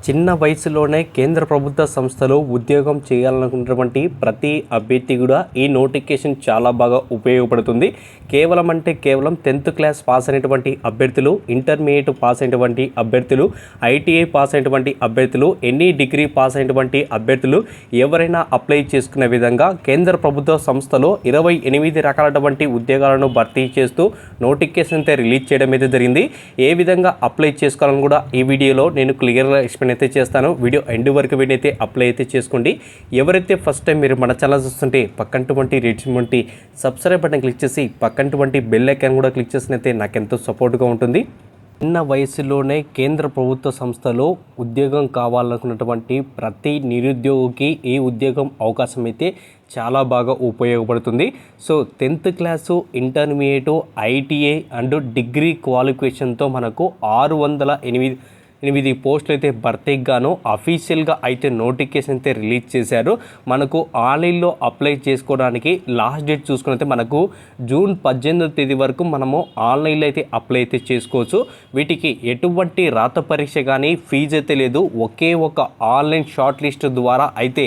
చిన్న వయసులోనే కేంద్ర ప్రభుత్వ సంస్థలో ఉద్యోగం చేయాలనుకున్నటువంటి ప్రతి అభ్యర్థి కూడా ఈ నోటిఫికేషన్ చాలా బాగా ఉపయోగపడుతుంది. కేవలం 10th క్లాస్ పాస్ అయినటువంటి అభ్యర్థులు, ఇంటర్మీడియట్ పాస్ అయినటువంటి అభ్యర్థులు, ఐటీఐ పాస్ అయినటువంటి అభ్యర్థులు, ఎనీ డిగ్రీ పాస్ అయినటువంటి అభ్యర్థులు ఎవరైనా అప్లై చేసుకునే విధంగా కేంద్ర ప్రభుత్వ సంస్థలో 28 రకాలైనటువంటి ఉద్యోగాలను భర్తీ చేస్తూ నోటిఫికేషన్ అయితే రిలీజ్ చేయడం అయితే జరిగింది. ఏ విధంగా అప్లై చేసుకోవాలని కూడా ఈ వీడియోలో నేను క్లియర్గా ఎక్స్ప్లెయిన్ అయితే చేస్తాను. వీడియో ఎండ్ వరకు వీడియో అయితే అప్లై అయితే చేసుకోండి. ఎవరైతే ఫస్ట్ టైం మీరు మన ఛానల్ చూస్తుంటే పక్కనటువంటి రెడ్ సబ్స్క్రైబ్ బటన్ క్లిక్ చేసి పక్కనటువంటి బెల్ ఐకాన్ కూడా క్లిక్ చేసినైతే నాకు ఎంతో సపోర్ట్గా ఉంటుంది. చిన్న వయసులోనే కేంద్ర ప్రభుత్వ సంస్థలో ఉద్యోగం కావాలనుకున్నటువంటి ప్రతి నిరుద్యోగికి ఈ ఉద్యోగం అవకాశం అయితే చాలా బాగా ఉపయోగపడుతుంది. So 10th class, intermediate, ITI and degree క్వాలిఫికేషన్తో మనకు 608 పోస్టులు అయితే భర్తీకి గాను అఫీషియల్గా అయితే నోటిఫికేషన్ అయితే రిలీజ్ చేశారు. మనకు ఆన్లైన్లో అప్లై చేసుకోవడానికి లాస్ట్ డేట్ చూసుకున్నైతే మనకు జూన్ 18 వరకు మనము ఆన్లైన్లో అయితే అప్లై అయితే చేసుకోవచ్చు. వీటికి ఎటువంటి రాత పరీక్ష కానీ ఫీజు అయితే లేదు. ఒకే ఒక ఆన్లైన్ షార్ట్ లిస్ట్ ద్వారా అయితే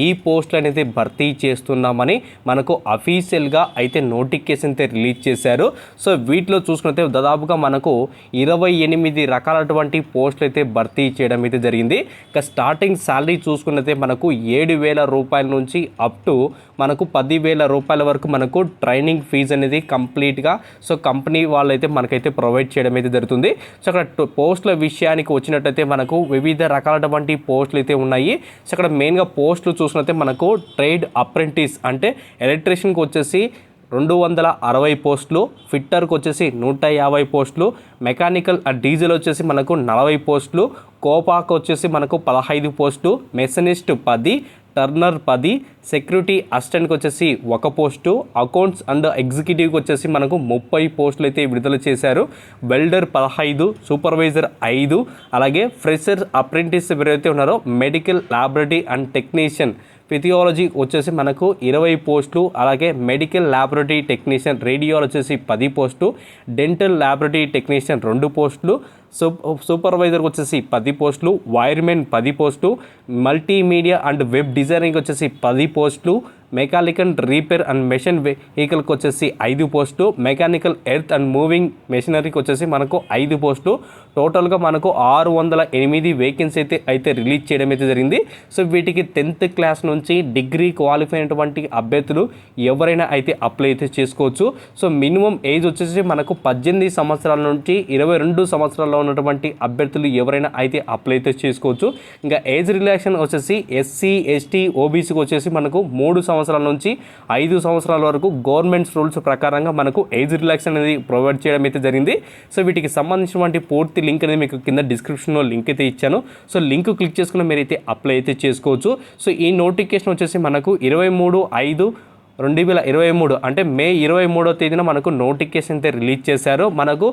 ఈ పోస్టులు అనేది భర్తీ చేస్తున్నామని మనకు అఫీషియల్గా అయితే నోటిఫికేషన్ అయితే రిలీజ్ చేశారు. సో వీటిలో చూసుకున్నైతే దాదాపుగా మనకు 28 రకాలటువంటి పోస్టులు అయితే భర్తీ చేయడం అయితే జరిగింది. ఇక స్టార్టింగ్ శాలరీ చూసుకున్నట్లయితే మనకు 7,000 రూపాయల నుంచి అప్ టు మనకు 10,000 రూపాయల వరకు మనకు ట్రైనింగ్ ఫీజు అనేది కంప్లీట్గా సో కంపెనీ వాళ్ళైతే మనకైతే ప్రొవైడ్ చేయడం అయితే జరుగుతుంది. సో అక్కడ పోస్టుల విషయానికి వచ్చినట్టయితే మనకు వివిధ రకాలైనటువంటి పోస్టులు అయితే ఉన్నాయి. సో అక్కడ మెయిన్గా పోస్టులు చూసినట్లయితే మనకు ట్రేడ్ అప్రెంటిస్ అంటే ఎలక్ట్రీషియన్కి వచ్చేసి 260 పోస్టులు, ఫిట్టర్కి వచ్చేసి 150 పోస్టులు, మెకానికల్ డీజిల్ వచ్చేసి మనకు 40 పోస్టులు, కోపాకు వచ్చేసి మనకు 15 పోస్టులు, మెషనిస్ట్ 10, టర్నర్ 10, సెక్యూరిటీ అసిస్టెంట్కి వచ్చేసి 1 పోస్టు, అకౌంట్స్ అండ్ ఎగ్జిక్యూటివ్కి వచ్చేసి మనకు 30 పోస్టులు అయితే విడుదల చేశారు. వెల్డర్ 15, సూపర్వైజర్ 5, అలాగే ఫ్రెషర్ అప్రెంటిస్ ఎవరైతే ఉన్నారో medical laboratory and technician physiology వచ్చేసి మనకు 20 పోస్టులు, అలాగే మెడికల్ ల్యాబొరేటరీ టెక్నీషియన్ రేడియాలజీ వచ్చేసి 10 పోస్టు, డెంటల్ ల్యాబొరేటరీ టెక్నీషియన్ 2 పోస్టులు, సూపర్వైజర్కి వచ్చేసి 10 పోస్టులు, wiremen 10 post, multimedia and web designing వచ్చేసి 10 పోస్టులు, మెకానికల్ రిపేర్ అండ్ మెషిన్ వెహికల్కి వచ్చేసి 5 పోస్టులు, మెకానికల్ ఎర్త్ అండ్ మూవింగ్ మెషినరీకి వచ్చేసి మనకు 5 పోస్టులు. టోటల్గా మనకు 608 వేకెన్సీ అయితే రిలీజ్ చేయడం అయితే జరిగింది. సో వీటికి 10th క్లాస్ నుంచి డిగ్రీ క్వాలిఫై అయినటువంటి అభ్యర్థులు ఎవరైనా అయితే అప్లై అయితే చేసుకోవచ్చు. సో మినిమం ఏజ్ వచ్చేసి మనకు 18 సంవత్సరాల నుంచి 22 సంవత్సరాల్లో ఉన్నటువంటి అభ్యర్థులు ఎవరైనా అయితే అప్లై అయితే చేసుకోవచ్చు. ఇంకా ఏజ్ రిలాక్సేషన్ వచ్చేసి ఎస్సీ, ఎస్టీ, ఓబీసీకి వచ్చేసి మనకు 3 సంవత్సరాల నుంచి 5 సంవత్సరాల వరకు గవర్నమెంట్స్ రూల్స్ ప్రకారంగా మనకు ఏజ్ రిలాక్సేషన్ అనేది ప్రొవైడ్ చేయడం అయితే జరిగింది. సో వీటికి సంబంధించినటువంటి పూర్తి లింక్ అనేది మీకు కింద డిస్క్రిప్షన్లో లింక్ అయితే ఇచ్చాను. సో లింక్ క్లిక్ చేసుకుని మీరైతే అప్లై అయితే చేసుకోవచ్చు. సో ఈ నోటిఫికేషన్ వచ్చేసి మనకు 23/5/2023 అంటే మే 23వ తేదీన మనకు నోటిఫికేషన్ అయితే రిలీజ్ చేశారు. మనకు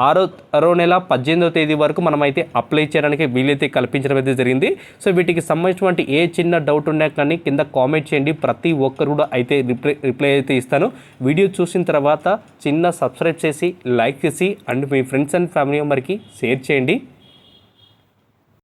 6వ నెల 18వ తేదీ వరకు మనమైతే అప్లై చేయడానికి వీలైతే కల్పించడం అయితే జరిగింది. సో వీటికి సంబంధించినటువంటి ఏ చిన్న డౌట్ ఉన్నా కానీ కింద కామెంట్ చేయండి. ప్రతి ఒక్కరు కూడా అయితే రిప్లై అయితే ఇస్తాను. వీడియో చూసిన తర్వాత చిన్న సబ్స్క్రైబ్ చేసి, లైక్ చేసి అండ్ మీ ఫ్రెండ్స్ అండ్ ఫ్యామిలీ మెంబర్కి షేర్ చేయండి.